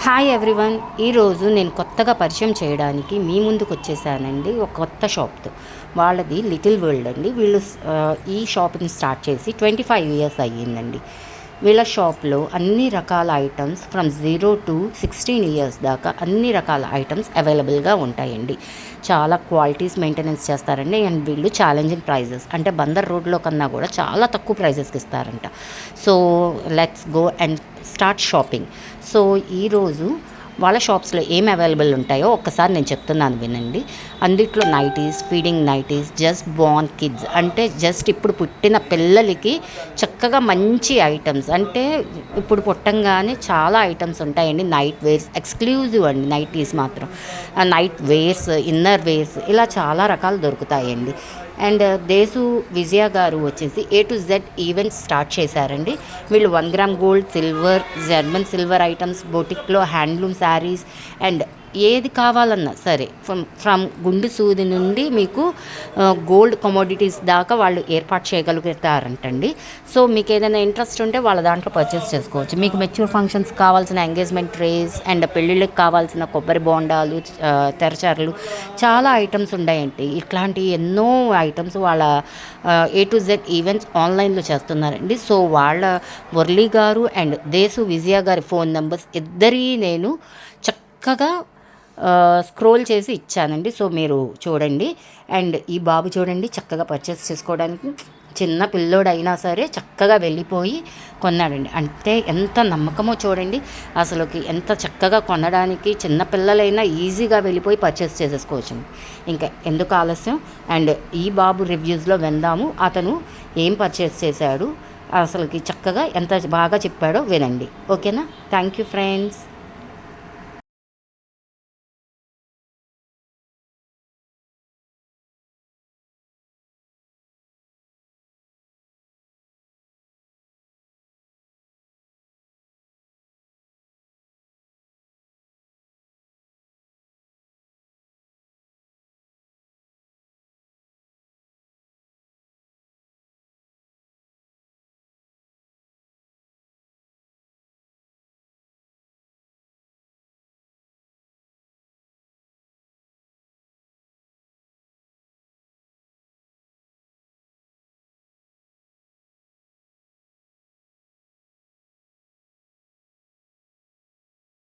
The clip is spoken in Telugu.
Hi everyone. ఈరోజు నేను కొత్తగా పరిచయం చేయడానికి మీ ముందుకు వచ్చేసానండి ఒక కొత్త షాప్తో. వాళ్ళది లిటిల్ వరల్డ్ అండి. వీళ్ళు ఈ షాప్ని స్టార్ట్ చేసి 25 ఇయర్స్ అయ్యిందండి. వీళ్ళ షాప్లో అన్ని రకాల ఐటమ్స్ ఫ్రమ్ 0 to 16 ఇయర్స్ దాకా అన్ని రకాల ఐటమ్స్ అవైలబుల్గా ఉంటాయండి. చాలా క్వాలిటీస్ మెయింటెనెన్స్ చేస్తారండి. అండ్ వీళ్ళు ఛాలెంజింగ్ ప్రైజెస్ అంటే బందర్ రోడ్లో కన్నా కూడా చాలా తక్కువ ప్రైజెస్కి ఇస్తారంట. So let's go and start shopping. So ఈరోజు వాళ్ళ షాప్స్లో ఏం అవైలబుల్ ఉంటాయో ఒక్కసారి నేను చెప్తున్నాను వినండి. అందుట్లో nighties, feeding nighties, just Born kids అంటే జస్ట్ ఇప్పుడు పుట్టిన పిల్లలకి చక్కగా మంచి ఐటమ్స్ అంటే ఇప్పుడు పుట్టంగానే చాలా ఐటమ్స్ ఉంటాయండి. నైట్ వేర్స్ ఎక్స్క్లూజివ్ అండి. నైటీస్ మాత్రం నైట్ వేర్స్, ఇన్నర్ వేర్స్ ఇలా చాలా రకాలు దొరుకుతాయండి. అండ్ దేశు విజయ గారు వచ్చేసి A to Z events start చేశారండి. వీళ్ళు 1 gram gold, silver, German silver items, బొటిక్లో హ్యాండ్లూమ్ శారీస్ అండ్ ఏది కావాలన్నా సరే ఫ్రమ్ గుండు సూది నుండి మీకు గోల్డ్ కమోడిటీస్ దాకా వాళ్ళు ఏర్పాటు చేయగలుగుతారంటండి. సో మీకు ఏదైనా ఇంట్రెస్ట్ ఉంటే వాళ్ళ దాంట్లో పర్చేస్ చేసుకోవచ్చు. మీకు మెచ్యూర్ ఫంక్షన్స్ కావాల్సిన ఎంగేజ్మెంట్ ట్రేస్ అండ్ పెళ్ళిళ్ళకి కావాల్సిన కొబ్బరి బోండాలు, తెరచారులు చాలా ఐటమ్స్ ఉన్నాయండి. ఇట్లాంటి ఎన్నో ఐటమ్స్ వాళ్ళ A to Z ఈవెంట్స్ ఆన్లైన్లో చేస్తున్నారండి. సో వాళ్ళ మురళి గారు అండ్ దేశు విజయ గారి ఫోన్ నెంబర్స్ ఇద్దరి నేను చక్కగా స్క్రోల్ చేసి ఇచ్చానండి. సో మీరు చూడండి. అండ్ ఈ బాబు చూడండి చక్కగా పర్చేస్ చేసుకోవడానికి చిన్న పిల్లోడైనా సరే చక్కగా వెళ్ళిపోయి కొన్నాడండి. అంటే ఎంత నమ్మకమో చూడండి. అసలుకి ఎంత చక్కగా కొనడానికి చిన్న పిల్లలైనా ఈజీగా వెళ్ళిపోయి పర్చేస్ చేసేసుకోవచ్చు. ఇంకా ఎందుకు ఆలస్యం. అండ్ ఈ బాబు రివ్యూస్లో విందాము. అతను ఏం పర్చేస్ చేశాడు, అసలుకి చక్కగా ఎంత బాగా చెప్పాడో వినండి. ఓకేనా? Thank you friends.